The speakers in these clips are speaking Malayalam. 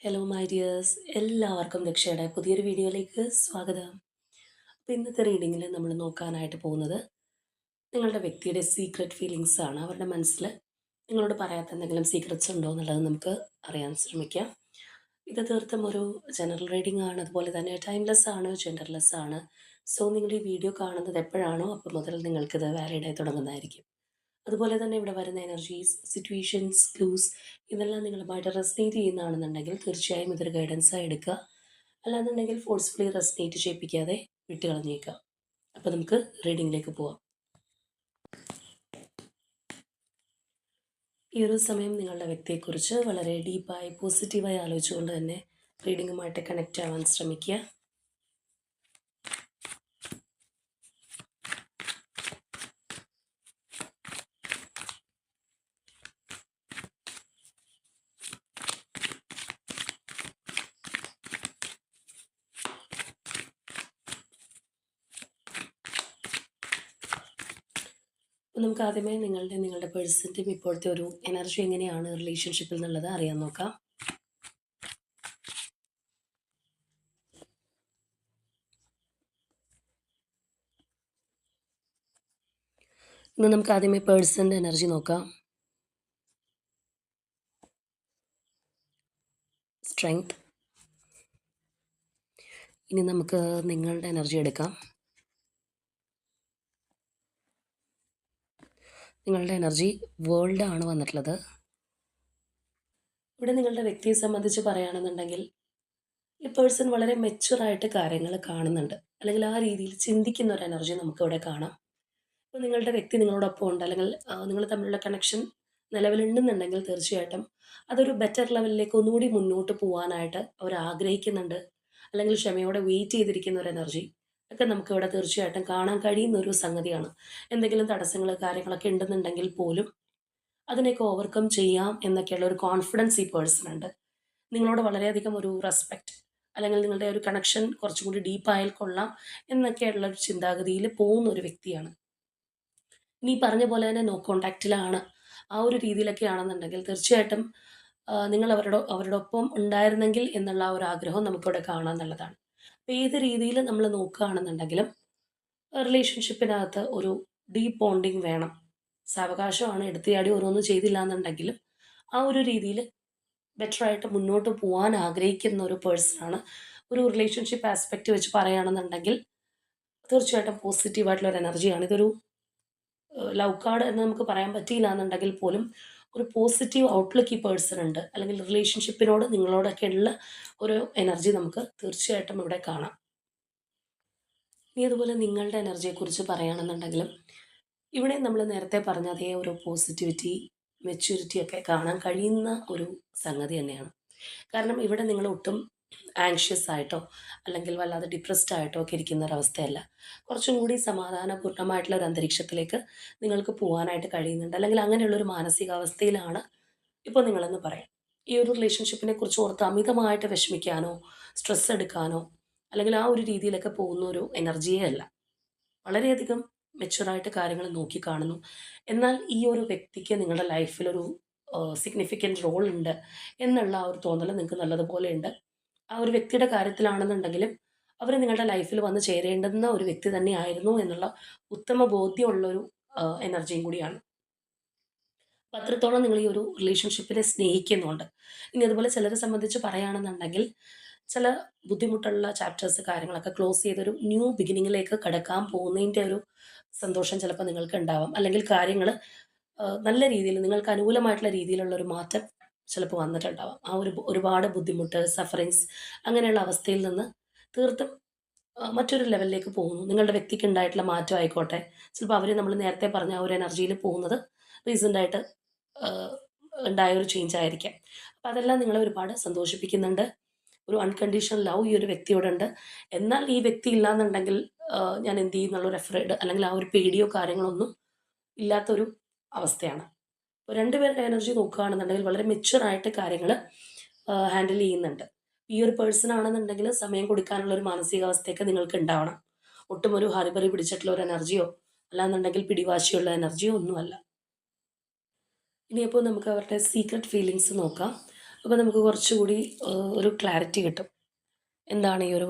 ഹലോ മൈ ഡിയേഴ്സ്, എല്ലാവർക്കും ദക്ഷയുടെ പുതിയൊരു വീഡിയോയിലേക്ക് സ്വാഗതം. അപ്പോൾ ഇന്നത്തെ റീഡിങ്ങിൽ നമ്മൾ നോക്കാനായിട്ട് പോകുന്നത് നിങ്ങളുടെ വ്യക്തിയുടെ സീക്രട്ട് ഫീലിങ്സ് ആണ്. അവരുടെ മനസ്സിൽ നിങ്ങളോട് പറയാത്ത എന്തെങ്കിലും സീക്രറ്റ്സ് ഉണ്ടോ എന്നുള്ളത് നമുക്ക് അറിയാൻ ശ്രമിക്കാം. ഇത് തീർത്തും ഒരു ജനറൽ റീഡിംഗ് ആണ്, അതുപോലെ തന്നെ ടൈംലെസ് ആണ്, ജെൻഡർലെസ് ആണ്. സോ നിങ്ങൾ ഈ വീഡിയോ കാണുന്നത് എപ്പോഴാണോ അപ്പോൾ മുതൽ നിങ്ങൾക്കിത് വാലിഡായി തുടങ്ങുന്നതായിരിക്കും. അതുപോലെ തന്നെ ഇവിടെ വരുന്ന എനർജീസ്, സിറ്റുവേഷൻസ്, ക്ലൂസ് ഇതെല്ലാം നിങ്ങളുമായിട്ട് റെസനേറ്റ് ചെയ്യുന്നതാണെന്നുണ്ടെങ്കിൽ തീർച്ചയായും ഇതൊരു ഗൈഡൻസായി എടുക്കുക. അല്ലാന്നുണ്ടെങ്കിൽ ഫോഴ്സ്ഫുള്ളി റെസനേറ്റ് ചെയ്യിപ്പിക്കാതെ വിട്ടുകളഞ്ഞേക്കുക. അപ്പോൾ നമുക്ക് റീഡിങ്ങിലേക്ക് പോവാം. ഈ ഒരു സമയം നിങ്ങളുടെ വ്യക്തിയെക്കുറിച്ച് വളരെ ഡീപ്പായി പോസിറ്റീവായി ആലോചിച്ചുകൊണ്ട് തന്നെ റീഡിങ്ങുമായിട്ട് കണക്റ്റ് ആവാൻ ശ്രമിക്കുക. അപ്പോൾ നമുക്ക് ആദ്യമേ നിങ്ങളുടെ പേഴ്സൻ്റെയും ഇപ്പോഴത്തെ ഒരു എനർജി എങ്ങനെയാണ് റിലേഷൻഷിപ്പിൽ എന്നുള്ളത് അറിയാൻ നോക്കാം. ഇന്ന് നമുക്ക് ആദ്യമേ പേഴ്സൻ്റെ എനർജി നോക്കാം. സ്ട്രെങ്ത്. ഇനി നമുക്ക് നിങ്ങളുടെ എനർജി എടുക്കാം. നിങ്ങളുടെ എനർജി വേൾഡ് ആണ് വന്നിട്ടുള്ളത്. ഇവിടെ നിങ്ങളുടെ വ്യക്തിയെ സംബന്ധിച്ച് പറയുകയാണെന്നുണ്ടെങ്കിൽ ഈ പേഴ്സൺ വളരെ മെച്ചുവറായിട്ട് കാര്യങ്ങൾ കാണുന്നുണ്ട്, അല്ലെങ്കിൽ ആ രീതിയിൽ ചിന്തിക്കുന്ന ഒരു എനർജി നമുക്കിവിടെ കാണാം. ഇപ്പോൾ നിങ്ങളുടെ വ്യക്തി നിങ്ങളോടൊപ്പം ഉണ്ട്, അല്ലെങ്കിൽ നിങ്ങൾ തമ്മിലുള്ള കണക്ഷൻ നിലവിലുണ്ടെന്നുണ്ടെങ്കിൽ തീർച്ചയായിട്ടും അതൊരു ബെറ്റർ ലെവലിലേക്ക് ഒന്നുകൂടി മുന്നോട്ട് പോകാനായിട്ട് അവർ ആഗ്രഹിക്കുന്നുണ്ട്, അല്ലെങ്കിൽ ക്ഷമയോടെ വെയിറ്റ് ചെയ്തിരിക്കുന്ന ഒരു എനർജി ഒക്കെ നമുക്കിവിടെ തീർച്ചയായിട്ടും കാണാൻ കഴിയുന്ന ഒരു സംഗതിയാണ്. എന്തെങ്കിലും തടസ്സങ്ങൾ കാര്യങ്ങളൊക്കെ ഉണ്ടെന്നുണ്ടെങ്കിൽ പോലും അതിനെയൊക്കെ ഓവർകം ചെയ്യാം എന്നൊക്കെയുള്ള ഒരു കോൺഫിഡൻസ് ഈ പേഴ്സൺ ഉണ്ട്. നിങ്ങളോട് വളരെയധികം ഒരു റെസ്പെക്റ്റ്, അല്ലെങ്കിൽ നിങ്ങളുടെ ഒരു കണക്ഷൻ കുറച്ചും കൂടി ഡീപ്പായാൽ കൊള്ളാം എന്നൊക്കെയുള്ള ഒരു ചിന്താഗതിയിൽ പോകുന്ന ഒരു വ്യക്തിയാണ്. ഇനി പറഞ്ഞ പോലെ തന്നെ നോ കോണ്ടാക്റ്റിലാണ്, ആ ഒരു രീതിയിലൊക്കെ ആണെന്നുണ്ടെങ്കിൽ തീർച്ചയായിട്ടും നിങ്ങൾ അവരുടെ ഒപ്പം ഉണ്ടായിരുന്നെങ്കിൽ എന്നുള്ള ആ ഒരു ആഗ്രഹം നമുക്കിവിടെ കാണാമെന്നുള്ളതാണ്. അപ്പോൾ ഏത് രീതിയിൽ നമ്മൾ നോക്കുകയാണെന്നുണ്ടെങ്കിലും റിലേഷൻഷിപ്പിനകത്ത് ഒരു ഡീപ്പ് ബോണ്ടിങ് വേണം. സാവകാശമാണ്, എടുത്തിയാടി ഓരോന്നും ചെയ്തില്ല എന്നുണ്ടെങ്കിലും ആ ഒരു രീതിയിൽ ബെറ്ററായിട്ട് മുന്നോട്ട് പോകാൻ ആഗ്രഹിക്കുന്ന ഒരു പേഴ്സണാണ്. ഒരു റിലേഷൻഷിപ്പ് ആസ്പെക്റ്റ് വെച്ച് പറയുകയാണെന്നുണ്ടെങ്കിൽ തീർച്ചയായിട്ടും പോസിറ്റീവായിട്ടുള്ള ഒരു എനർജിയാണ്. ഇതൊരു ലവ് കാർഡ് എന്ന് നമുക്ക് പറയാൻ പറ്റിയില്ല എന്നുണ്ടെങ്കിൽ പോലും ഒരു പോസിറ്റീവ് ഔട്ട്ലുക്ക് ഈ പേഴ്സൺ ഉണ്ട്, അല്ലെങ്കിൽ റിലേഷൻഷിപ്പിനോട് നിങ്ങളോടൊക്കെയുള്ള ഒരു എനർജി നമുക്ക് തീർച്ചയായിട്ടും ഇവിടെ കാണാം. ഇനി അതുപോലെ നിങ്ങളുടെ എനർജിയെക്കുറിച്ച് പറയുകയാണെന്നുണ്ടെങ്കിലും ഇവിടെ നമ്മൾ നേരത്തെ പറഞ്ഞ അതേ ഒരു പോസിറ്റിവിറ്റി, മെച്യൂരിറ്റി ഒക്കെ കാണാൻ കഴിയുന്ന ഒരു സംഗതി തന്നെയാണ്. കാരണം ഇവിടെ നിങ്ങൾ ഒട്ടും ആങ്ഷ്യസ് ആയിട്ടോ അല്ലെങ്കിൽ വല്ലാതെ ഡിപ്രസ്ഡ് ആയിട്ടോ ഒക്കെ ഇരിക്കുന്ന ഒരവസ്ഥയല്ല. കുറച്ചും കൂടി സമാധാനപൂർണ്ണമായിട്ടുള്ള ഒരു അന്തരീക്ഷത്തിലേക്ക് നിങ്ങൾക്ക് പോകാനായിട്ട് കഴിയുന്നുണ്ട്, അല്ലെങ്കിൽ അങ്ങനെയുള്ളൊരു മാനസികാവസ്ഥയിലാണ് ഇപ്പോൾ നിങ്ങളെന്ന് പറയാം. ഈ ഒരു റിലേഷൻഷിപ്പിനെ കുറിച്ച് ഓർത്ത് അമിതമായിട്ട് വിഷമിക്കാനോ സ്ട്രെസ് എടുക്കാനോ അല്ലെങ്കിൽ ആ ഒരു രീതിയിലൊക്കെ പോകുന്ന ഒരു എനർജിയേ അല്ല. വളരെയധികം മെച്യൂറായിട്ട് കാര്യങ്ങൾ നോക്കി കാണുന്നു. എന്നാൽ ഈ ഒരു വ്യക്തിക്ക് നിങ്ങളുടെ ലൈഫിലൊരു സിഗ്നിഫിക്കൻറ്റ് റോൾ ഉണ്ട് എന്നുള്ള ആ ഒരു തോന്നൽ നിങ്ങൾക്ക് നല്ലതുപോലെ ഉണ്ട്. ആ ഒരു വ്യക്തിയുടെ കാര്യത്തിലാണെന്നുണ്ടെങ്കിലും അവർ നിങ്ങളുടെ ലൈഫിൽ വന്ന് ചേരേണ്ടുന്ന ഒരു വ്യക്തി തന്നെയായിരുന്നു എന്നുള്ള ഉത്തമ ബോധ്യമുള്ളൊരു എനർജിയും കൂടിയാണ്. അപ്പം അത്രത്തോളം നിങ്ങൾ ഈ ഒരു റിലേഷൻഷിപ്പിനെ സ്നേഹിക്കുന്നുണ്ട്. ഇനി അതുപോലെ ചിലരെ സംബന്ധിച്ച് പറയുകയാണെന്നുണ്ടെങ്കിൽ ചില ബുദ്ധിമുട്ടുള്ള ചാപ്റ്റേഴ്സ് കാര്യങ്ങളൊക്കെ ക്ലോസ് ചെയ്തൊരു ന്യൂ ബിഗിനിങ്ങിലേക്ക് കടക്കാൻ പോകുന്നതിൻ്റെ ഒരു സന്തോഷം ചിലപ്പോൾ നിങ്ങൾക്ക് ഉണ്ടാവാം. അല്ലെങ്കിൽ കാര്യങ്ങൾ നല്ല രീതിയിൽ നിങ്ങൾക്ക് അനുകൂലമായിട്ടുള്ള രീതിയിലുള്ള ഒരു മാറ്റം ചിലപ്പോൾ വന്നിട്ടുണ്ടാവാം. ആ ഒരു ഒരുപാട് ബുദ്ധിമുട്ട്, സഫറിങ്സ് അങ്ങനെയുള്ള അവസ്ഥയിൽ നിന്ന് തീർത്തും മറ്റൊരു ലെവലിലേക്ക് പോകുന്നു. നിങ്ങളുടെ വ്യക്തിക്ക് ഉണ്ടായിട്ടുള്ള മാറ്റം ആയിക്കോട്ടെ, ചിലപ്പോൾ അവർ നമ്മൾ നേരത്തെ പറഞ്ഞ ആ ഒരു എനർജിയിൽ പോകുന്നത് റീസെൻ്റായിട്ട് ഉണ്ടായ ഒരു ചേഞ്ച് ആയിരിക്കാം. അപ്പോൾ അതെല്ലാം നിങ്ങളെ ഒരുപാട് സന്തോഷിപ്പിക്കുന്നുണ്ട്. ഒരു അൺകണ്ടീഷണൽ ലവ് ഈ ഒരു വ്യക്തിയോടുണ്ട്. എന്നാൽ ഈ വ്യക്തി ഇല്ലാന്നുണ്ടെങ്കിൽ ഞാൻ എന്ത് ചെയ്യും എന്നുള്ളൊരു അഫ്രൈഡ്, അല്ലെങ്കിൽ ആ ഒരു പേടിയോ കാര്യങ്ങളൊന്നും ഇല്ലാത്തൊരു അവസ്ഥയാണ്. അപ്പോൾ രണ്ടുപേരുടെ എനർജി നോക്കുകയാണെന്നുണ്ടെങ്കിൽ വളരെ മെച്യൂറായിട്ട് കാര്യങ്ങൾ ഹാൻഡിൽ ചെയ്യുന്നുണ്ട്. ഈ ഒരു പേഴ്സൺ ആണെന്നുണ്ടെങ്കിൽ സമയം കൊടുക്കാനുള്ള ഒരു മാനസികാവസ്ഥയൊക്കെ നിങ്ങൾക്ക് ഉണ്ടാവണം. ഒട്ടും ഒരു ഹറിബറി പിടിച്ചിട്ടുള്ള ഒരു എനർജിയോ അല്ലാന്നുണ്ടെങ്കിൽ പിടിവാശിയുള്ള എനർജിയോ ഒന്നുമല്ല. ഇനിയപ്പോൾ നമുക്ക് അവരുടെ സീക്രട്ട് ഫീലിങ്സ് നോക്കാം. അപ്പോൾ നമുക്ക് കുറച്ചുകൂടി ഒരു ക്ലാരിറ്റി കിട്ടും. എന്താണ് ഈ ഒരു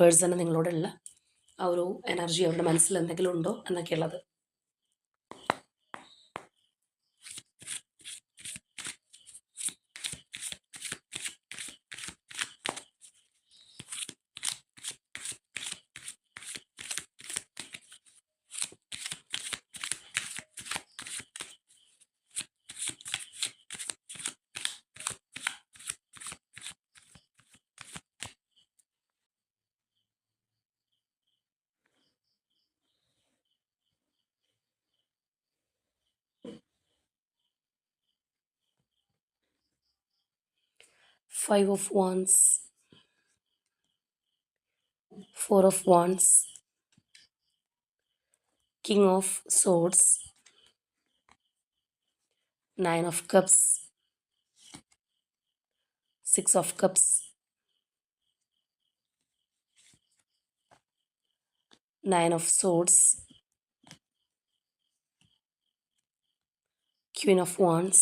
പേഴ്സണ് നിങ്ങളോടുള്ള ആ ഒരു എനർജി, അവരുടെ മനസ്സിൽ എന്തെങ്കിലും ഉണ്ടോ എന്നൊക്കെയുള്ളത്. Five of Wands, Four of Wands, King of Swords, Nine of Cups, Six of Cups, Nine of Swords, Queen of Wands,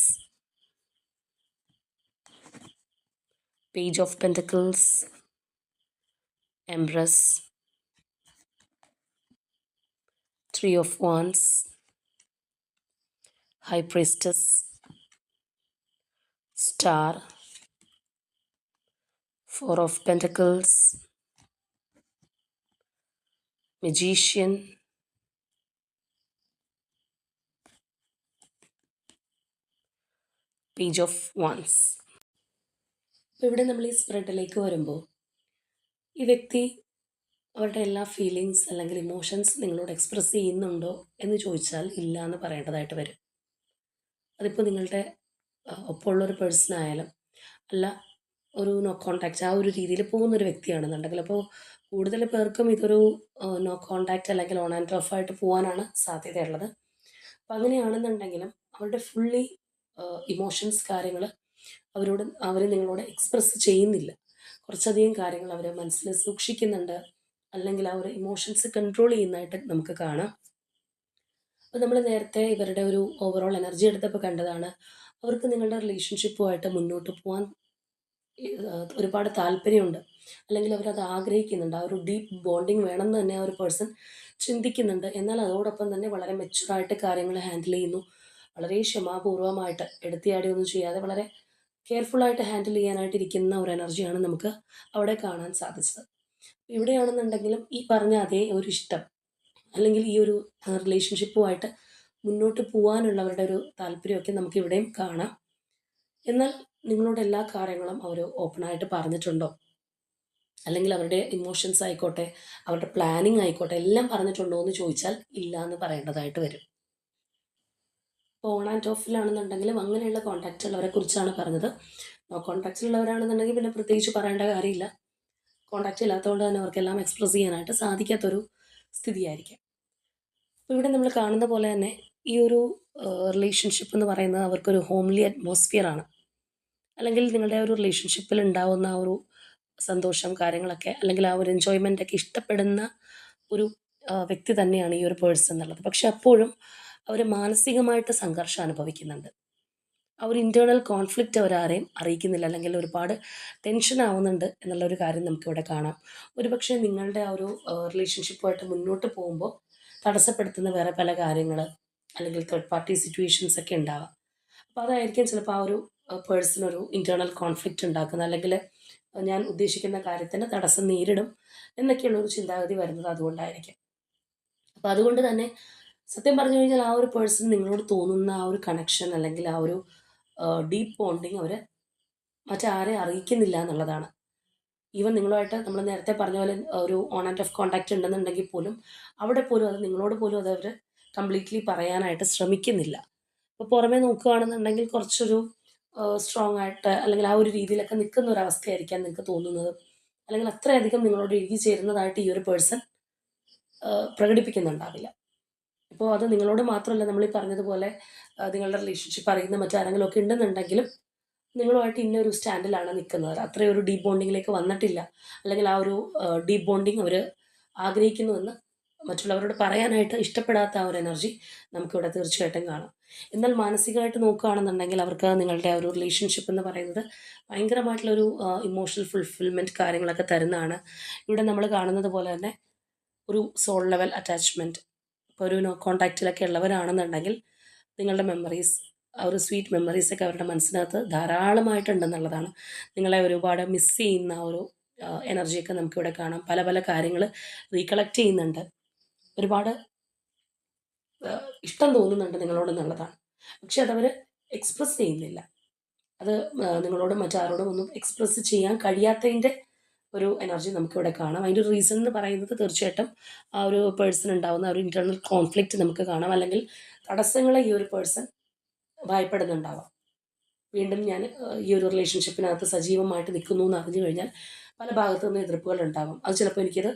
Page of Pentacles, Empress, Three of Wands, High Priestess, Star, Four of Pentacles, Magician, Page of Wands. അപ്പോൾ ഇവിടെ നമ്മൾ ഈ സ്പ്രെഡിലേക്ക് വരുമ്പോൾ ഈ വ്യക്തി അവരുടെ എല്ലാ ഫീലിങ്സ് അല്ലെങ്കിൽ ഇമോഷൻസ് നിങ്ങളോട് എക്സ്പ്രസ് ചെയ്യുന്നുണ്ടോ എന്ന് ചോദിച്ചാൽ ഇല്ല എന്ന് പറയേണ്ടതായിട്ട് വരും. അതിപ്പോൾ നിങ്ങളുടെ ഒപ്പമുള്ളൊരു പേഴ്സൺ ആയാലും അല്ല, ഒരു നോ കോണ്ടാക്റ്റ് ആ ഒരു രീതിയിൽ പോകുന്നൊരു വ്യക്തിയാണെന്നുണ്ടെങ്കിൽ, അപ്പോൾ കൂടുതൽ പേർക്കും ഇതൊരു നോ കോണ്ടാക്റ്റ് അല്ലെങ്കിൽ ഓൺ ആൻഡ് ഓഫ് ആയിട്ട് പോകാനാണ് സാധ്യതയുള്ളത്. അപ്പം അങ്ങനെയാണെന്നുണ്ടെങ്കിലും അവരുടെ ഫുള്ളി ഇമോഷൻസ് കാര്യങ്ങൾ അവർ നിങ്ങളോട് എക്സ്പ്രസ് ചെയ്യുന്നില്ല. കുറച്ചധികം കാര്യങ്ങൾ അവർ മനസ്സിൽ സൂക്ഷിക്കുന്നുണ്ട്, അല്ലെങ്കിൽ ആ ഒരു ഇമോഷൻസ് കൺട്രോൾ ചെയ്യുന്നതായിട്ട് നമുക്ക് കാണാം. അപ്പോൾ നമ്മൾ നേരത്തെ ഇവരുടെ ഒരു ഓവറോൾ എനർജി എടുത്തപ്പോൾ കണ്ടതാണ്, അവർക്ക് നിങ്ങളുടെ റിലേഷൻഷിപ്പുമായിട്ട് മുന്നോട്ട് പോകാൻ ഒരുപാട് താല്പര്യമുണ്ട്, അല്ലെങ്കിൽ അവരത് ആഗ്രഹിക്കുന്നുണ്ട്. ആ ഒരു ഡീപ്പ് ബോണ്ടിങ് വേണമെന്ന് തന്നെ ആ ഒരു പേഴ്സൺ ചിന്തിക്കുന്നുണ്ട്. എന്നാൽ അതോടൊപ്പം തന്നെ വളരെ മെച്ചുറായിട്ട് കാര്യങ്ങൾ ഹാൻഡിൽ ചെയ്യുന്നു. വളരെ ക്ഷമാപൂർവമായിട്ട് എടുത്തിയാടി ഒന്നും ചെയ്യാതെ വളരെ കെയർഫുള്ളായിട്ട് ഹാൻഡിൽ ചെയ്യാനായിട്ട് ഇരിക്കുന്ന ഒരു എനർജിയാണ് നമുക്ക് അവിടെ കാണാൻ സാധിച്ചത്. ഇവിടെയാണെന്നുണ്ടെങ്കിലും ഈ പറഞ്ഞ അതേ ഒരു ഇഷ്ടം, അല്ലെങ്കിൽ ഈ ഒരു റിലേഷൻഷിപ്പുമായിട്ട് മുന്നോട്ട് പോകാനുള്ളവരുടെ ഒരു താല്പര്യമൊക്കെ നമുക്ക് ഇവിടെയും കാണാം. എന്നാൽ നിങ്ങളോട് എല്ലാ കാര്യങ്ങളും അവർ ഓപ്പണായിട്ട് പറഞ്ഞിട്ടുണ്ടോ, അല്ലെങ്കിൽ അവരുടെ ഇമോഷൻസ് ആയിക്കോട്ടെ, അവരുടെ പ്ലാനിങ് ആയിക്കോട്ടെ, എല്ലാം പറഞ്ഞിട്ടുണ്ടോ എന്ന് ചോദിച്ചാൽ ഇല്ല എന്ന് പറയേണ്ടതായിട്ട് വരും. ഇപ്പോൾ ഓൺ ആൻഡ് ഓഫിലാണെന്നുണ്ടെങ്കിലും അങ്ങനെയുള്ള കോൺടാക്റ്റുള്ളവരെ കുറിച്ചാണ് പറഞ്ഞത്. നോ കോൺടാക്റ്റിലുള്ളവരാണെന്നുണ്ടെങ്കിൽ പിന്നെ പ്രത്യേകിച്ച് പറയേണ്ട കാര്യമില്ല. കോൺടാക്റ്റ് ഇല്ലാത്തതുകൊണ്ട് തന്നെ അവർക്കെല്ലാം എക്സ്പ്രസ് ചെയ്യാനായിട്ട് സാധിക്കാത്തൊരു സ്ഥിതിയായിരിക്കാം. അപ്പോൾ ഇവിടെ നമ്മൾ കാണുന്ന പോലെ തന്നെ ഈ ഒരു റിലേഷൻഷിപ്പ് എന്ന് പറയുന്നത് അവർക്കൊരു ഹോംലി അറ്റ്മോസ്ഫിയറാണ്. അല്ലെങ്കിൽ നിങ്ങളുടെ ഒരു റിലേഷൻഷിപ്പിൽ ഉണ്ടാവുന്ന ആ ഒരു സന്തോഷം കാര്യങ്ങളൊക്കെ, അല്ലെങ്കിൽ ആ ഒരു എൻജോയ്മെൻ്റ് ഒക്കെ ഇഷ്ടപ്പെടുന്ന ഒരു വ്യക്തി തന്നെയാണ് ഈ ഒരു പേഴ്സൺ എന്നുള്ളത്. പക്ഷെ അപ്പോഴും അവർ മാനസികമായിട്ട് സംഘർഷം അനുഭവിക്കുന്നുണ്ട്. ആ ഒരു ഇൻറ്റേർണൽ കോൺഫ്ലിക്റ്റ് അവരാരെയും അറിയിക്കുന്നില്ല, അല്ലെങ്കിൽ ഒരുപാട് ടെൻഷൻ ആവുന്നുണ്ട് എന്നുള്ളൊരു കാര്യം നമുക്കിവിടെ കാണാം. ഒരുപക്ഷെ നിങ്ങളുടെ ആ ഒരു റിലേഷൻഷിപ്പുമായിട്ട് മുന്നോട്ട് പോകുമ്പോൾ തടസ്സപ്പെടുത്തുന്ന വേറെ പല കാര്യങ്ങൾ, അല്ലെങ്കിൽ തേർഡ് പാർട്ടി സിറ്റുവേഷൻസ് ഒക്കെ ഉണ്ടാവാം. അപ്പോൾ അതായിരിക്കും ചിലപ്പോൾ ആ ഒരു പേഴ്സൺ ഒരു ഇൻറ്റേർണൽ കോൺഫ്ലിക്റ്റ് ഉണ്ടാക്കുന്നത്, അല്ലെങ്കിൽ ഞാൻ ഉദ്ദേശിക്കുന്ന കാര്യത്തിന് തടസ്സം നേരിടും എന്നൊക്കെയുള്ളൊരു ചിന്താഗതി വരുന്നത് അതുകൊണ്ടായിരിക്കും. അപ്പോൾ അതുകൊണ്ട് തന്നെ സത്യം പറഞ്ഞു കഴിഞ്ഞാൽ ആ ഒരു പേഴ്സൺ നിങ്ങളോട് തോന്നുന്ന ആ ഒരു കണക്ഷൻ, അല്ലെങ്കിൽ ആ ഒരു ഡീപ്പ് ബോണ്ടിങ് അവർ മറ്റാരെ അറിയിക്കുന്നില്ല എന്നുള്ളതാണ്. ഈവൻ നിങ്ങളുമായിട്ട് നമ്മൾ നേരത്തെ പറഞ്ഞ പോലെ ഒരു ഓൺ ആൻഡ് ഓഫ് കോൺടാക്റ്റ് ഉണ്ടെന്നുണ്ടെങ്കിൽ പോലും അവിടെ പോലും അത് നിങ്ങളോട് പോലും അത് അവർ കംപ്ലീറ്റ്ലി പറയാനായിട്ട് ശ്രമിക്കുന്നില്ല. ഇപ്പോൾ പുറമേ നോക്കുകയാണെന്നുണ്ടെങ്കിൽ കുറച്ചൊരു സ്ട്രോങ് ആയിട്ട്, അല്ലെങ്കിൽ ആ ഒരു രീതിയിലൊക്കെ നിൽക്കുന്ന ഒരു അവസ്ഥയായിരിക്കാം നിങ്ങൾക്ക് തോന്നുന്നത്, അല്ലെങ്കിൽ അത്രയധികം നിങ്ങളോട് ഇഴുകി ചേരുന്നതായിട്ട് ഈ ഒരു പേഴ്സൺ പ്രകടിപ്പിക്കുന്നുണ്ടാവില്ല. ഇപ്പോൾ അത് നിങ്ങളോട് മാത്രമല്ല, നമ്മൾ ഈ പറഞ്ഞതുപോലെ നിങ്ങളുടെ റിലേഷൻഷിപ്പ് അറിയുന്ന മറ്റാരെങ്കിലും ഒക്കെ ഉണ്ടെന്നുണ്ടെങ്കിലും നിങ്ങളുമായിട്ട് ഇന്നൊരു സ്റ്റാൻഡിലാണ് നിൽക്കുന്നത്. അത്രയും ഒരു ഡീപ്പ് ബോണ്ടിങ്ങിലേക്ക് വന്നിട്ടില്ല, അല്ലെങ്കിൽ ആ ഒരു ഡീപ്പ് ബോണ്ടിങ് അവർ ആഗ്രഹിക്കുന്നുവെന്ന് മറ്റുള്ളവരോട് പറയാനായിട്ട് ഇഷ്ടപ്പെടാത്ത ആ ഒരു എനർജി നമുക്കിവിടെ തീർച്ചയായിട്ടും കാണാം. എന്നാൽ മാനസികമായിട്ട് നോക്കുകയാണെന്നുണ്ടെങ്കിൽ അവർക്ക് നിങ്ങളുടെ ആ ഒരു റിലേഷൻഷിപ്പ് എന്ന് പറയുന്നത് ഭയങ്കരമായിട്ടുള്ളൊരു ഇമോഷണൽ ഫുൾഫിൽമെൻറ്റ് കാര്യങ്ങളൊക്കെ തരുന്നതാണ്. ഇവിടെ നമ്മൾ കാണുന്നത് പോലെ തന്നെ ഒരു സോൾ ലെവൽ അറ്റാച്ച്മെൻറ്റ്. ഇപ്പോൾ ഒരു നോ കോൺടാക്റ്റിലൊക്കെ ഉള്ളവരാണെന്നുണ്ടെങ്കിൽ നിങ്ങളുടെ മെമ്മറീസ്, ആ ഒരു സ്വീറ്റ് മെമ്മറീസൊക്കെ അവരുടെ മനസ്സിനകത്ത് ധാരാളമായിട്ടുണ്ടെന്നുള്ളതാണ്. നിങ്ങളെ ഒരുപാട് മിസ് ചെയ്യുന്ന ആ ഒരു എനർജിയൊക്കെ നമുക്കിവിടെ കാണാം. പല പല കാര്യങ്ങൾ റീകളക്ട് ചെയ്യുന്നുണ്ട്. ഒരുപാട് ഇഷ്ടം തോന്നുന്നുണ്ട് നിങ്ങളോടെന്നുള്ളതാണ്. പക്ഷെ അതവർ എക്സ്പ്രസ് ചെയ്യുന്നില്ല. അത് നിങ്ങളോടും മറ്റാരോടും ഒന്നും എക്സ്പ്രസ് ചെയ്യാൻ കഴിയാത്തതിൻ്റെ ഒരു എനർജി നമുക്കിവിടെ കാണാം. അതിൻ്റെ ഒരു റീസൺ എന്ന് പറയുന്നത് തീർച്ചയായിട്ടും ആ ഒരു പേഴ്സൺ ഉണ്ടാവുന്ന ഒരു ഇൻറ്റേർണൽ കോൺഫ്ലിക്റ്റ് നമുക്ക് കാണാം. അല്ലെങ്കിൽ തടസ്സങ്ങളെ ഈ ഒരു പേഴ്സൺ ഭയപ്പെടുന്നുണ്ടാവാം. വീണ്ടും ഞാൻ ഈ ഒരു റിലേഷൻഷിപ്പിനകത്ത് സജീവമായിട്ട് നിൽക്കുന്നു എന്ന് അറിഞ്ഞു കഴിഞ്ഞാൽ പല ഭാഗത്തു നിന്ന് എതിർപ്പുകൾ ഉണ്ടാവാം. അത് ചിലപ്പോൾ എനിക്കത്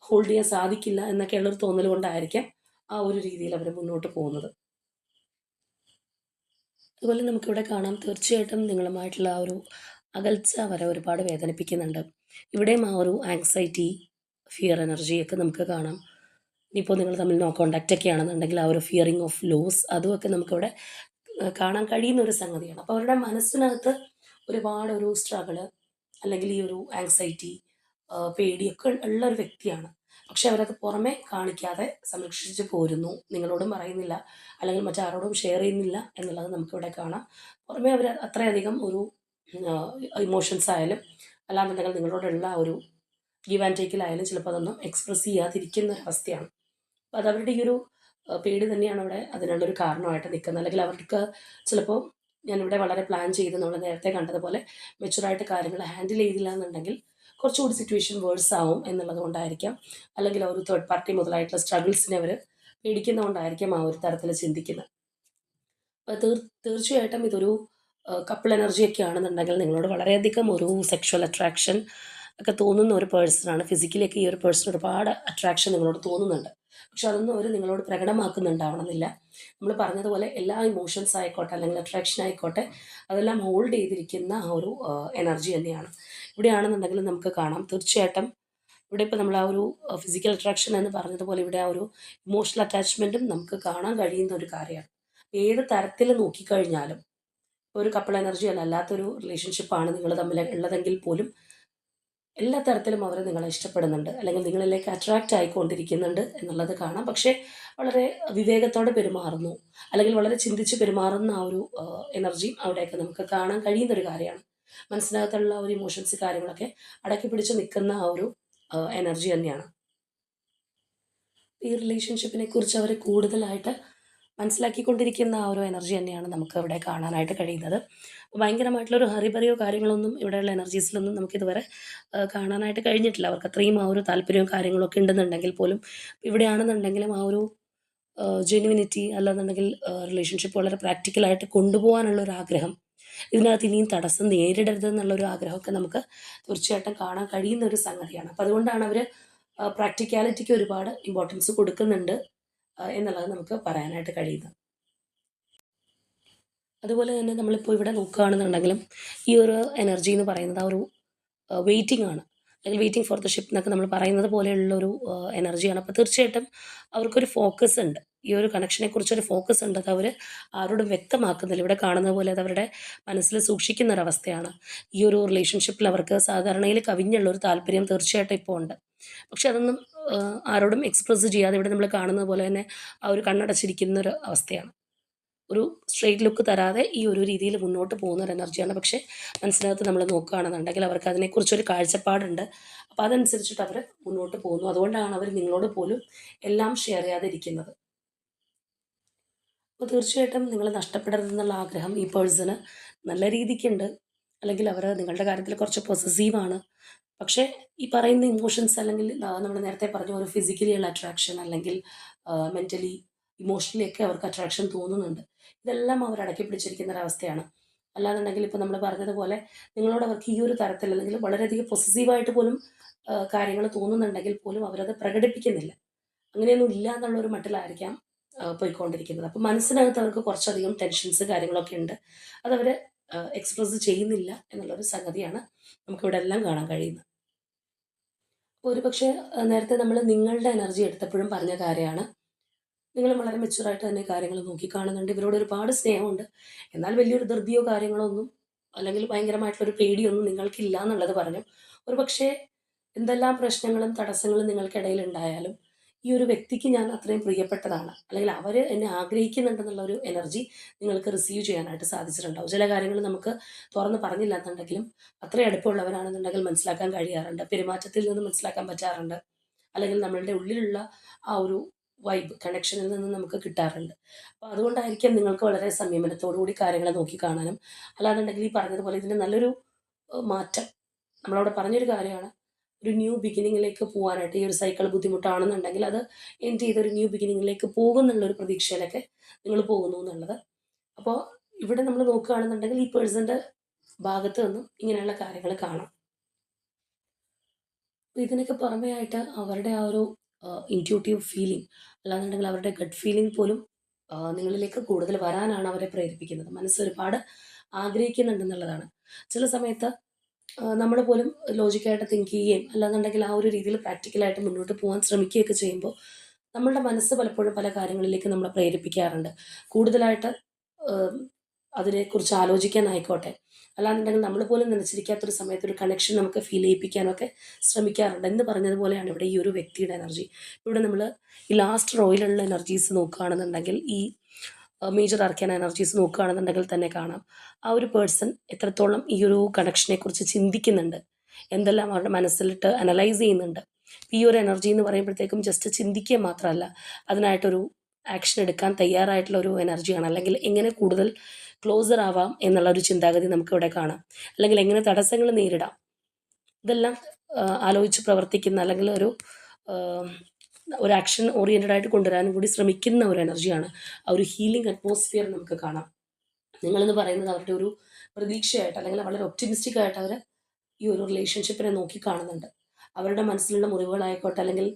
ഹോൾഡ് ചെയ്യാൻ സാധിക്കില്ല എന്നൊക്കെയുള്ളൊരു തോന്നൽ കൊണ്ടായിരിക്കാം ആ ഒരു രീതിയിൽ അവർ മുന്നോട്ട് പോകുന്നത്. അതുപോലെ നമുക്കിവിടെ കാണാം തീർച്ചയായിട്ടും നിങ്ങളുമായിട്ടുള്ള ആ ഒരു അകൽച്ച അവരെ ഒരുപാട് വേദനിപ്പിക്കുന്നുണ്ട്. ഇവിടെയും ആ ഒരു ആങ്സൈറ്റി, ഫിയർ എനർജിയൊക്കെ നമുക്ക് കാണാം. ഇനിയിപ്പോൾ നിങ്ങൾ തമ്മിൽ നോ കോൺടാക്റ്റ് ഒക്കെ ആണെന്നുണ്ടെങ്കിൽ ആ ഒരു ഫിയറിങ് ഓഫ് ലോസ് അതുമൊക്കെ നമുക്കിവിടെ കാണാൻ കഴിയുന്ന ഒരു സംഗതിയാണ്. അപ്പോൾ അവരുടെ മനസ്സിനകത്ത് ഒരുപാട് ഒരു സ്ട്രഗിള് അല്ലെങ്കിൽ ഈ ഒരു ആങ്സൈറ്റി, പേടിയൊക്കെ ഉള്ള ഒരു വ്യക്തിയാണ്. പക്ഷെ അവരത് പുറമെ കാണിക്കാതെ സംരക്ഷിച്ച് പോരുന്നു. നിങ്ങളോടും പറയുന്നില്ല, അല്ലെങ്കിൽ മറ്റാരോടും ഷെയർ ചെയ്യുന്നില്ല എന്നുള്ളത് നമുക്കിവിടെ കാണാം. പുറമെ അവർ അത്രയധികം ഒരു ഇമോഷൻസ് ആയാലും അല്ലാന്നുണ്ടെങ്കിൽ നിങ്ങളോടുള്ള ആ ഒരു ഗിവ് ആൻഡ് ടേക്കിലായാലും ചിലപ്പോൾ അതൊന്നും എക്സ്പ്രസ് ചെയ്യാതിരിക്കുന്ന ഒരവസ്ഥയാണ്. അപ്പോൾ അതവരുടെ ഈ ഒരു പേടി തന്നെയാണ് അവിടെ അതിനുള്ളൊരു കാരണമായിട്ട് നിൽക്കുന്നത്. അല്ലെങ്കിൽ അവർക്ക് ചിലപ്പോൾ ഞാനിവിടെ വളരെ പ്ലാൻ ചെയ്ത് നമ്മൾ നേരത്തെ കണ്ടതുപോലെ മെച്യൂറായിട്ട് കാര്യങ്ങൾ ഹാൻഡിൽ ചെയ്തില്ല എന്നുണ്ടെങ്കിൽ കുറച്ചുകൂടി സിറ്റുവേഷൻ വേഴ്സ് ആവും എന്നുള്ളത് കൊണ്ടായിരിക്കാം. അല്ലെങ്കിൽ ആ ഒരു തേർഡ് പാർട്ടി മുതലായിട്ടുള്ള സ്ട്രഗിൾസിനെ അവർ പേടിക്കുന്നതുകൊണ്ടായിരിക്കാം ആ ഒരു തരത്തിൽ ചിന്തിക്കുന്നത്. അപ്പോൾ തീർച്ചയായിട്ടും ഇതൊരു കപ്പിൾ എനർജി ഒക്കെ ആണെന്നുണ്ടെങ്കിൽ നിങ്ങളോട് വളരെയധികം ഒരു സെക്ഷൽ അട്രാക്ഷൻ ഒക്കെ തോന്നുന്ന ഒരു പേഴ്സണാണ്. ഫിസിക്കലിയൊക്കെ ഈ ഒരു പേഴ്സൺ ഒരുപാട് അട്രാക്ഷൻ നിങ്ങളോട് തോന്നുന്നുണ്ട്. പക്ഷെ അതൊന്നും അവർ നിങ്ങളോട് പ്രകടമാക്കുന്നുണ്ടാവണമെന്നില്ല. നമ്മൾ പറഞ്ഞതുപോലെ എല്ലാ ഇമോഷൻസ് ആയിക്കോട്ടെ അല്ലെങ്കിൽ അട്രാക്ഷൻ ആയിക്കോട്ടെ അതെല്ലാം ഹോൾഡ് ചെയ്തിരിക്കുന്ന ആ ഒരു എനർജി തന്നെയാണ്. ഇവിടെയാണെന്നുണ്ടെങ്കിൽ നമുക്ക് കാണാം തീർച്ചയായിട്ടും ഇവിടെ ഇപ്പോൾ നമ്മൾ ആ ഒരു ഫിസിക്കൽ അട്രാക്ഷൻ എന്ന് പറഞ്ഞതുപോലെ ഇവിടെ ആ ഒരു ഇമോഷണൽ അറ്റാച്ച്മെൻറ്റും നമുക്ക് കാണാൻ കഴിയുന്ന ഒരു കാര്യമാണ്. ഏത് തരത്തിൽ നോക്കിക്കഴിഞ്ഞാലും ഒരു കപ്പിൾ എനർജി അല്ല അല്ലാത്തൊരു റിലേഷൻഷിപ്പാണ് നിങ്ങൾ തമ്മിൽ ഉള്ളതെങ്കിൽ പോലും എല്ലാ തരത്തിലും അവർ നിങ്ങളെ ഇഷ്ടപ്പെടുന്നുണ്ട് അല്ലെങ്കിൽ നിങ്ങളിലേക്ക് അട്രാക്റ്റ് ആയിക്കൊണ്ടിരിക്കുന്നുണ്ട് എന്നുള്ളത് കാണാം. പക്ഷേ വളരെ വിവേകത്തോടെ പെരുമാറുന്നു അല്ലെങ്കിൽ വളരെ ചിന്തിച്ച് പെരുമാറുന്ന ആ ഒരു എനർജിയും അവിടെയൊക്കെ നമുക്ക് കാണാൻ കഴിയുന്ന ഒരു കാര്യമാണ്. മനസ്സിനകത്തുള്ള ഒരു ഇമോഷൻസ് കാര്യങ്ങളൊക്കെ അടക്കി പിടിച്ച് നിൽക്കുന്ന ആ ഒരു എനർജി തന്നെയാണ്. ഈ റിലേഷൻഷിപ്പിനെ കുറിച്ച് അവർ കൂടുതലായിട്ട് മനസ്സിലാക്കിക്കൊണ്ടിരിക്കുന്ന ആ ഒരു എനർജി തന്നെയാണ് നമുക്ക് ഇവിടെ കാണാനായിട്ട് കഴിയുന്നത്. ഭയങ്കരമായിട്ടുള്ളൊരു ഹറിബറിയോ കാര്യങ്ങളൊന്നും ഇവിടെയുള്ള എനർജീസിലൊന്നും നമുക്കിതുവരെ കാണാനായിട്ട് കഴിഞ്ഞിട്ടില്ല. അവർക്ക് അത്രയും ആ ഒരു താല്പര്യവും കാര്യങ്ങളൊക്കെ ഉണ്ടെന്നുണ്ടെങ്കിൽ പോലും ഇവിടെയാണെന്നുണ്ടെങ്കിലും ആ ഒരു ജെന്യുവിനിറ്റി അല്ലാന്നുണ്ടെങ്കിൽ റിലേഷൻഷിപ്പ് വളരെ പ്രാക്ടിക്കലായിട്ട് കൊണ്ടുപോകാനുള്ള ഒരു ആഗ്രഹം, ഇതിനകത്ത് ഇനിയും തടസ്സം നേരിടരുത് എന്നുള്ളൊരു ആഗ്രഹമൊക്കെ നമുക്ക് തീർച്ചയായിട്ടും കാണാൻ കഴിയുന്ന ഒരു സംഗതിയാണ്. അപ്പോൾ അതുകൊണ്ടാണ് അവർ പ്രാക്ടിക്കാലിറ്റിക്ക് ഒരുപാട് ഇമ്പോർട്ടൻസ് കൊടുക്കുന്നുണ്ട് എന്നുള്ളത് നമുക്ക് പറയാനായിട്ട് കഴിയുന്നത്. അതുപോലെ തന്നെ നമ്മളിപ്പോൾ ഇവിടെ നോക്കുകയാണെന്നുണ്ടെങ്കിലും ഈ ഒരു എനർജി എന്ന് പറയുന്നത് ആ ഒരു വെയിറ്റിംഗ് ആണ്. അല്ലെങ്കിൽ വെയിറ്റിംഗ് ഫോർ ദ ഷിപ്പ് എന്നൊക്കെ നമ്മൾ പറയുന്നത് പോലെയുള്ളൊരു എനർജിയാണ്. അപ്പോൾ തീർച്ചയായിട്ടും അവർക്കൊരു ഫോക്കസ് ഉണ്ട്. ഈ ഒരു കണക്ഷനെ കുറിച്ചൊരു ഫോക്കസ് ഉണ്ട്. അത് അവർ ആരോടും വ്യക്തമാക്കുന്നില്ല. ഇവിടെ കാണുന്നത് പോലെ അത് അവരുടെ മനസ്സിൽ സൂക്ഷിക്കുന്ന ഒരവസ്ഥയാണ്. ഈ ഒരു റിലേഷൻഷിപ്പിൽ അവർക്ക് സാധാരണയിൽ കവിഞ്ഞുള്ളൊരു താല്പര്യം തീർച്ചയായിട്ടും ഇപ്പോൾ ഉണ്ട്. പക്ഷെ അതൊന്നും ആരോടും എക്സ്പ്രസ് ചെയ്യാതെ ഇവിടെ നമ്മൾ കാണുന്നത് പോലെ തന്നെ ആ ഒരു കണ്ണടച്ചിരിക്കുന്നൊരു അവസ്ഥയാണ്. ഒരു സ്ട്രെയിറ്റ് ലുക്ക് തരാതെ ഈ ഒരു രീതിയിൽ മുന്നോട്ട് പോകുന്ന ഒരു എനർജിയാണ്. പക്ഷേ മനസ്സിനകത്ത് നമ്മൾ നോക്കുകയാണെന്നുണ്ടെങ്കിൽ അവർക്ക് അതിനെക്കുറിച്ചൊരു കാഴ്ചപ്പാടുണ്ട്. അപ്പോൾ അതനുസരിച്ചിട്ട് അവർ മുന്നോട്ട് പോകുന്നു. അതുകൊണ്ടാണ് അവർ നിങ്ങളോട് പോലും എല്ലാം ഷെയർ ചെയ്യാതെ ഇരിക്കുന്നത്. അപ്പോൾ തീർച്ചയായിട്ടും നിങ്ങൾ നഷ്ടപ്പെടരുതെന്നുള്ള ആഗ്രഹം ഈ പേഴ്സണ് നല്ല രീതിക്കുണ്ട്. അല്ലെങ്കിൽ അവർ നിങ്ങളുടെ കാര്യത്തിൽ കുറച്ച് പൊസസീവാണ്. പക്ഷേ ഈ പറയുന്ന ഇമോഷൻസ് അല്ലെങ്കിൽ നമ്മൾ നേരത്തെ പറഞ്ഞ ഒരു ഫിസിക്കലിയുള്ള അട്രാക്ഷൻ അല്ലെങ്കിൽ മെൻ്റലി, ഇമോഷണലി ഒക്കെ അവർക്ക് അട്രാക്ഷൻ തോന്നുന്നുണ്ട്. ഇതെല്ലാം അവർ അടക്കി പിടിച്ചിരിക്കുന്ന ഒരവസ്ഥയാണ്. അല്ലാന്നുണ്ടെങ്കിൽ ഇപ്പോൾ നമ്മൾ പറഞ്ഞതുപോലെ നിങ്ങളോട് അവർക്ക് ഈ ഒരു തരത്തിൽ അല്ലെങ്കിൽ വളരെയധികം പൊസസീവായിട്ട് പോലും കാര്യങ്ങൾ തോന്നുന്നുണ്ടെങ്കിൽ പോലും അവരത് പ്രകടിപ്പിക്കുന്നില്ല. അങ്ങനെയൊന്നും ഇല്ല എന്നുള്ളൊരു മട്ടിലായിരിക്കാം പോയിക്കൊണ്ടിരിക്കുന്നത്. അപ്പം മനസ്സിനകത്ത് അവർക്ക് കുറച്ചധികം ടെൻഷൻസ് കാര്യങ്ങളൊക്കെ ഉണ്ട്. അതവർ എക്സ്പ്രസ് ചെയ്യുന്നില്ല എന്നുള്ളൊരു സംഗതിയാണ് നമുക്കിവിടെ എല്ലാം കാണാൻ കഴിയുന്നത്. ഒരുപക്ഷെ നേരത്തെ നമ്മൾ നിങ്ങളുടെ എനർജി എടുത്തപ്പോഴും പറഞ്ഞ കാര്യമാണ് നിങ്ങളും വളരെ മെച്യൂറായിട്ട് തന്നെ കാര്യങ്ങൾ നോക്കിക്കാണുന്നുണ്ട്. ഇവരോട് ഒരുപാട് സ്നേഹമുണ്ട്. എന്നാൽ വലിയൊരു ധൃതിയോ കാര്യങ്ങളോ ഒന്നും അല്ലെങ്കിൽ ഭയങ്കരമായിട്ടുള്ളൊരു പേടിയൊന്നും നിങ്ങൾക്കില്ല എന്നുള്ളത് പറഞ്ഞു. ഒരുപക്ഷേ എന്തെല്ലാം പ്രശ്നങ്ങളും തടസ്സങ്ങളും നിങ്ങൾക്കിടയിലുണ്ടായാലും ഈ ഒരു വ്യക്തിക്ക് ഞാൻ അത്രയും പ്രിയപ്പെട്ടതാണ് അല്ലെങ്കിൽ അവർ എന്നെ ആഗ്രഹിക്കുന്നുണ്ടെന്നുള്ളൊരു എനർജി നിങ്ങൾക്ക് റിസീവ് ചെയ്യാനായിട്ട് സാധിച്ചിട്ടുണ്ടാവും. ചില കാര്യങ്ങൾ നമുക്ക് തുറന്ന് പറഞ്ഞില്ല എന്നുണ്ടെങ്കിലും അത്രയും അടുപ്പമുള്ളവരാണെന്നുണ്ടെങ്കിൽ മനസ്സിലാക്കാൻ കഴിയാറുണ്ട്. പെരുമാറ്റത്തിൽ നിന്ന് മനസ്സിലാക്കാൻ പറ്റാറുണ്ട്. അല്ലെങ്കിൽ നമ്മളുടെ ഉള്ളിലുള്ള ആ ഒരു വൈബ് കണക്ഷനിൽ നിന്ന് നമുക്ക് കിട്ടാറുണ്ട്. അപ്പോൾ അതുകൊണ്ടായിരിക്കാം നിങ്ങൾക്ക് വളരെ സംയമനത്തോടു കൂടി കാര്യങ്ങളെ നോക്കിക്കാണാനും, അല്ലാന്നുണ്ടെങ്കിൽ ഈ പറഞ്ഞതുപോലെ ഇതിന് നല്ലൊരു മാറ്റം നമ്മളവിടെ പറഞ്ഞൊരു കാര്യമാണ്. ഒരു ന്യൂ ബിഗിനിങ്ങിലേക്ക് പോവാനായിട്ട് ഈ ഒരു സൈക്കിൾ ബുദ്ധിമുട്ടാണെന്നുണ്ടെങ്കിൽ അത് എൻഡ് ചെയ്തൊരു ന്യൂ ബിഗിനിങ്ങിലേക്ക് പോകുമെന്നുള്ളൊരു പ്രതീക്ഷയിലൊക്കെ നിങ്ങൾ പോകുന്നു എന്നുള്ളത്. അപ്പോൾ ഇവിടെ നമ്മൾ നോക്കുകയാണെന്നുണ്ടെങ്കിൽ ഈ പേഴ്സൻ്റെ ഭാഗത്ത് നിന്നും ഇങ്ങനെയുള്ള കാര്യങ്ങൾ കാണാം. അപ്പോൾ ഇതിനൊക്കെ പുറമേ ആയിട്ട് അവരുടെ ആ ഒരു ഇൻറ്റ്യൂട്ടീവ് ഫീലിംഗ് അല്ലാന്നുണ്ടെങ്കിൽ അവരുടെ ഗട്ട് ഫീലിംഗ് പോലും നിങ്ങളിലേക്ക് കൂടുതൽ വരാനാണ് അവരെ പ്രേരിപ്പിക്കുന്നത്. മനസ്സ് ഒരുപാട് ആഗ്രഹിക്കുന്നുണ്ടെന്നുള്ളതാണ്. ചില സമയത്ത് നമ്മൾ പോലും ലോജിക്കായിട്ട് തിങ്ക് ചെയ്യുകയും അല്ലാന്നുണ്ടെങ്കിൽ ആ ഒരു രീതിയിൽ പ്രാക്ടിക്കലായിട്ട് മുന്നോട്ട് പോകാൻ ശ്രമിക്കുകയൊക്കെ ചെയ്യുമ്പോൾ നമ്മളുടെ മനസ്സ് പലപ്പോഴും പല കാര്യങ്ങളിലേക്ക് നമ്മളെ പ്രേരിപ്പിക്കാറുണ്ട്. കൂടുതലായിട്ട് ഏഹ്, അതിനെക്കുറിച്ച് ആലോചിക്കാനായിക്കോട്ടെ, അല്ലാന്നുണ്ടെങ്കിൽ നമ്മൾ പോലും നനച്ചിരിക്കാത്തൊരു സമയത്ത് ഒരു കണക്ഷൻ നമുക്ക് ഫീൽ ചെയ്യിപ്പിക്കാനൊക്കെ ശ്രമിക്കാറുണ്ട്. എന്ന് പറഞ്ഞതുപോലെയാണ് ഇവിടെ ഈ ഒരു വ്യക്തിയുടെ എനർജി. ഇവിടെ നമ്മൾ ഈ ലാസ്റ്റ് റോയിലുള്ള എനർജീസ് നോക്കുകയാണെന്നുണ്ടെങ്കിൽ ഈ മേജർ ആർക്കാന എനർജീസ് നോക്കുകയാണെന്നുണ്ടെങ്കിൽ തന്നെ കാണാം. ആ ഒരു പേഴ്സൺ എത്രത്തോളം ഈ ഒരു കണക്ഷനെക്കുറിച്ച് ചിന്തിക്കുന്നുണ്ട്, എന്തെല്ലാം അവരുടെ മനസ്സിലിട്ട് അനലൈസ് ചെയ്യുന്നുണ്ട്. ഈ ഒരു എനർജി എന്ന് പറയുമ്പോഴത്തേക്കും ജസ്റ്റ് ചിന്തിക്കുക മാത്രമല്ല, അതിനായിട്ടൊരു ആക്ഷൻ എടുക്കാൻ തയ്യാറായിട്ടുള്ള ഒരു എനർജിയാണ്. അല്ലെങ്കിൽ എങ്ങനെ കൂടുതൽ ക്ലോസർ ആവാം എന്നുള്ള ഒരു ചിന്താഗതി നമുക്കിവിടെ കാണാം. അല്ലെങ്കിൽ എങ്ങനെ തടസ്സങ്ങൾ നേരിടാം, ഇതെല്ലാം ആലോചിച്ച് പ്രവർത്തിക്കുന്ന അല്ലെങ്കിൽ ആഹ്, ഒരു ആക്ഷൻ ഓറിയൻറ്റഡ് ആയിട്ട് കൊണ്ടുവരാനും കൂടി ശ്രമിക്കുന്ന ഒരു എനർജിയാണ്. ആ ഒരു ഹീലിംഗ് അറ്റ്മോസ്ഫിയർ നമുക്ക് കാണാം. നിങ്ങളെന്ന് പറയുന്നത് അവരുടെ ഒരു പ്രതീക്ഷയായിട്ട് അല്ലെങ്കിൽ വളരെ ഒപ്റ്റിമിസ്റ്റിക് ആയിട്ട് അവർ ഈ ഒരു റിലേഷൻഷിപ്പിനെ നോക്കി കാണുന്നുണ്ട്. അവരുടെ മനസ്സിലുള്ള മുറിവുകളായിക്കോട്ടെ അല്ലെങ്കിൽ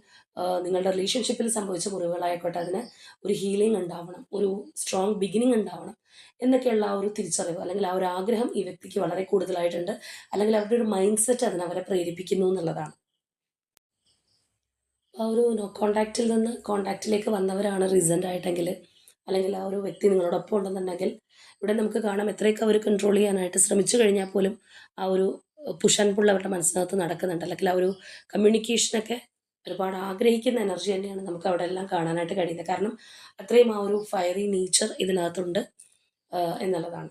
നിങ്ങളുടെ റിലേഷൻഷിപ്പിൽ സംഭവിച്ച മുറിവുകളായിക്കോട്ടെ അതിന് ഒരു ഹീലിംഗ് ഉണ്ടാവണം, ഒരു സ്ട്രോങ് ബിഗിനിങ് ഉണ്ടാവണം എന്നൊക്കെയുള്ള ആ ഒരു തിരിച്ചറിവ് അല്ലെങ്കിൽ ആ ഒരു ആഗ്രഹം ഈ വ്യക്തിക്ക് വളരെ കൂടുതലായിട്ടുണ്ട്. അല്ലെങ്കിൽ അവരുടെ ഒരു മൈൻഡ് സെറ്റ് അതിന് അവരെ പ്രേരിപ്പിക്കുന്നു എന്നുള്ളതാണ്. ആ ഒരു നോ കോൺടാക്റ്റിൽ നിന്ന് കോൺടാക്റ്റിലേക്ക് വന്നവരാണ് റീസെൻ്റ് ആയിട്ടെങ്കിൽ അല്ലെങ്കിൽ ആ ഒരു വ്യക്തി നിങ്ങളോടൊപ്പം ഉണ്ടെന്നുണ്ടെങ്കിൽ ഇവിടെ നമുക്ക് കാണാം എത്രയൊക്കെ അവർ കൺട്രോൾ ചെയ്യാനായിട്ട് ശ്രമിച്ചു കഴിഞ്ഞാൽ പോലും ആ ഒരു പുഷ് ആൻഡ് പുൾ അവരുടെ മനസ്സിനകത്ത് നടക്കുന്നുണ്ട്. അല്ലെങ്കിൽ ആ ഒരു കമ്മ്യൂണിക്കേഷനൊക്കെ ഒരുപാട് ആഗ്രഹിക്കുന്ന എനർജി തന്നെയാണ് നമുക്ക് അവിടെ എല്ലാം കാണാനായിട്ട് കഴിയുന്നത്. കാരണം അത്രയും ആ ഒരു ഫയറി നേച്ചർ ഇതിനകത്തുണ്ട് എന്നുള്ളതാണ്.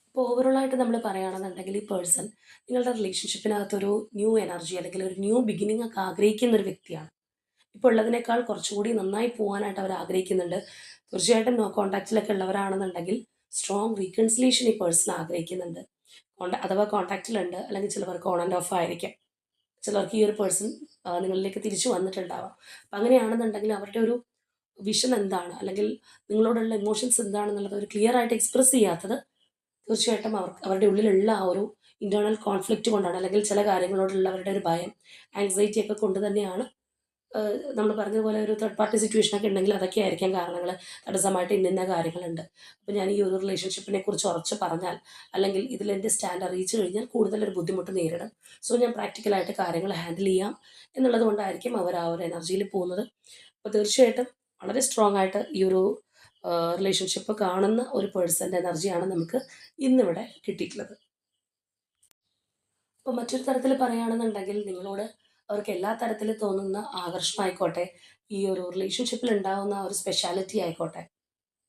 ഇപ്പോൾ ഓവറോളായിട്ട് നമ്മൾ പറയുകയാണെന്നുണ്ടെങ്കിൽ ഈ പേഴ്സൺ നിങ്ങളുടെ റിലേഷൻഷിപ്പിനകത്തൊരു ന്യൂ എനർജി അല്ലെങ്കിൽ ഒരു ന്യൂ ബിഗിനിങ് ഒക്കെ ആഗ്രഹിക്കുന്ന ഒരു വ്യക്തിയാണ്. ഇപ്പോൾ ഉള്ളതിനേക്കാൾ കുറച്ചുകൂടി നന്നായി പോകാനായിട്ട് അവർ ആഗ്രഹിക്കുന്നുണ്ട്. തീർച്ചയായിട്ടും നോ കോൺടാക്റ്റിലൊക്കെ ഉള്ളവരാണെന്നുണ്ടെങ്കിൽ സ്ട്രോങ് റീകൺസിലേഷൻ ഈ പേഴ്സൺ ആഗ്രഹിക്കുന്നുണ്ട്. അഥവാ കോൺടാക്റ്റിലുണ്ട് അല്ലെങ്കിൽ ചിലവർക്ക് ഓൺ ആൻഡ് ഓഫ് ആയിരിക്കാം. ചിലർക്ക് ഈ ഒരു പേഴ്സൺ നിങ്ങളിലേക്ക് തിരിച്ചു വന്നിട്ടുണ്ടാവാം. അപ്പം അങ്ങനെയാണെന്നുണ്ടെങ്കിൽ അവരുടെ ഒരു വിഷൻ എന്താണ് അല്ലെങ്കിൽ നിങ്ങളോടുള്ള ഇമോഷൻസ് എന്താണെന്നുള്ളത് ഒരു ക്ലിയർ ആയിട്ട് എക്സ്പ്രസ് ചെയ്യാത്തത് തീർച്ചയായിട്ടും അവരുടെ ഉള്ളിലുള്ള ആ ഒരു ഇന്റേണൽ കോൺഫ്ലിക്റ്റ് കൊണ്ടാണ്. അല്ലെങ്കിൽ ചില കാര്യങ്ങളോടുള്ള അവരുടെ ഒരു ഭയം, ആങ്സൈറ്റി ഒക്കെ കൊണ്ട് തന്നെയാണ്. നമ്മൾ പറഞ്ഞതുപോലെ ഒരു തേർഡ് പാർട്ടി സിറ്റുവേഷൻ ഒക്കെ ഉണ്ടെങ്കിൽ അതൊക്കെ ആയിരിക്കാം കാരണങ്ങൾ. തടസ്സമായിട്ട് ഇന്ന കാര്യങ്ങളുണ്ട്. അപ്പോൾ ഞാൻ ഈ ഒരു റിലേഷൻഷിപ്പിനെ കുറിച്ച് ഉറച്ച് പറഞ്ഞാൽ അല്ലെങ്കിൽ ഇതിൽ എൻ്റെ സ്റ്റാൻഡ് അറിയിച്ചു കഴിഞ്ഞാൽ കൂടുതലൊരു ബുദ്ധിമുട്ട് നേരിടും. സോ ഞാൻ പ്രാക്ടിക്കലായിട്ട് കാര്യങ്ങൾ ഹാൻഡിൽ ചെയ്യാം എന്നുള്ളത് കൊണ്ടായിരിക്കും അവർ ആ ഒരു എനർജിയിൽ പോകുന്നത്. അപ്പോൾ തീർച്ചയായിട്ടും വളരെ സ്ട്രോങ് ആയിട്ട് ഈ ഒരു റിലേഷൻഷിപ്പ് കാണുന്ന ഒരു പേഴ്സൻ്റെ എനർജിയാണ് നമുക്ക് ഇന്നിവിടെ കിട്ടിയിട്ടുള്ളത്. ഇപ്പോൾ മറ്റൊരു തരത്തിൽ പറയുകയാണെന്നുണ്ടെങ്കിൽ നിങ്ങളോട് അവർക്ക് എല്ലാ തരത്തിൽ തോന്നുന്ന ആകർഷണമായിക്കോട്ടെ, ഈ ഒരു റിലേഷൻഷിപ്പിൽ ഉണ്ടാകുന്ന ആ ഒരു സ്പെഷ്യാലിറ്റി ആയിക്കോട്ടെ,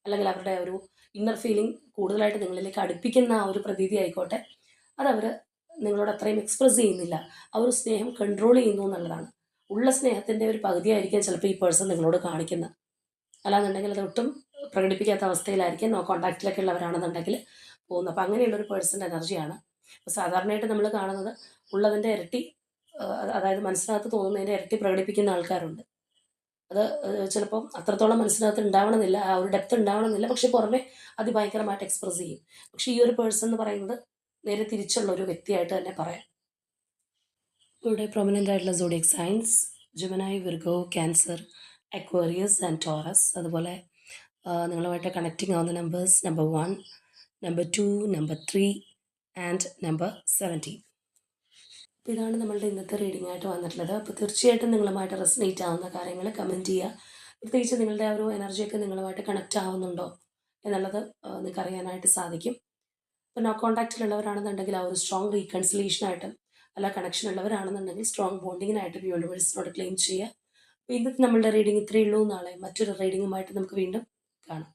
അല്ലെങ്കിൽ അവരുടെ ഒരു ഇന്നർ ഫീലിംഗ് കൂടുതലായിട്ട് നിങ്ങളിലേക്ക് അടുപ്പിക്കുന്ന ആ ഒരു പ്രതീതി ആയിക്കോട്ടെ, അതവർ നിങ്ങളോട് അത്രയും എക്സ്പ്രസ് ചെയ്യുന്നില്ല. ആ ഒരു സ്നേഹം കൺട്രോൾ ചെയ്യുന്നു എന്നുള്ളതാണ്. ഉള്ള സ്നേഹത്തിൻ്റെ ഒരു പകുതിയായിരിക്കാം ചിലപ്പോൾ ഈ പേഴ്സൺ നിങ്ങളോട് കാണിക്കുന്നത്. അല്ലാന്നുണ്ടെങ്കിൽ അതൊട്ടും പ്രകടിപ്പിക്കാത്ത അവസ്ഥയിലായിരിക്കും നോ കോൺടാക്റ്റിലൊക്കെ ഉള്ളവരാണെന്നുണ്ടെങ്കിൽ പോകുന്നത്. അപ്പോൾ അങ്ങനെയുള്ളൊരു പേഴ്സൻ്റെ എനർജിയാണ്. അപ്പോൾ സാധാരണയായിട്ട് നമ്മൾ കാണുന്നത് ഉള്ളതിൻ്റെ ഇരട്ടി അതായത് മനസ്സിനകത്ത് തോന്നുന്നതിൻ്റെ ഇരട്ടി പ്രകടിപ്പിക്കുന്ന ആൾക്കാരുണ്ട്. അത് ചിലപ്പം അത്രത്തോളം മനസ്സിനകത്ത് ഉണ്ടാവണമെന്നില്ല, ആ ഒരു ഡെപ്ത് ഉണ്ടാവണമെന്നില്ല. പക്ഷെ പുറമെ അതിഭയങ്കരമായിട്ട് എക്സ്പ്രസ് ചെയ്യും. പക്ഷേ ഈ ഒരു പേഴ്സൺ എന്ന് പറയുന്നത് നേരെ തിരിച്ചുള്ള ഒരു വ്യക്തിയായിട്ട് തന്നെ പറയാം. ഇവിടെ പ്രൊമിനൻ്റ് ആയിട്ടുള്ള zodiac signs Gemini, Virgo, Cancer, Aquarius and Taurus. അതുപോലെ നിങ്ങളുമായിട്ട് കണക്റ്റിംഗ് ആവുന്ന numbers number 1, number 2, number 3 and number 17. അപ്പോൾ ഇതാണ് നമ്മളുടെ ഇന്നത്തെ റീഡിംഗ് ആയിട്ട് വന്നിട്ടുള്ളത്. അപ്പോൾ തീർച്ചയായിട്ടും നിങ്ങളുമായിട്ട് റെസനേറ്റ് ആവുന്ന കാര്യങ്ങൾ കമൻറ്റ് ചെയ്യുക. പ്രത്യേകിച്ച് നിങ്ങളുടെ ആ ഒരു എനർജിയൊക്കെ നിങ്ങളുമായിട്ട് കണക്റ്റ് ആവുന്നുണ്ടോ എന്നുള്ളത് നിങ്ങൾക്ക് അറിയാനായിട്ട് സാധിക്കും. ഇപ്പോൾ നോ കോൺടാക്റ്റിലുള്ളവരാണെന്നുണ്ടെങ്കിൽ ആ ഒരു സ്ട്രോങ് റീകൺസിലേഷനായിട്ട്, അല്ല കണക്ഷൻ ഉള്ളവരാണെന്നുണ്ടെങ്കിൽ സ്ട്രോങ് ബോണ്ടിങ്ങിനായിട്ട് യൂണിവേഴ്സിനോട് ക്ലെയിം ചെയ്യുക. അപ്പോൾ ഇന്നത്തെ നമ്മളുടെ റീഡിംഗ് ഇത്രയേ ഉള്ളൂ. നാളെ മറ്റൊരു റീഡിങ്ങുമായിട്ട് നമുക്ക് വീണ്ടും കാണാം.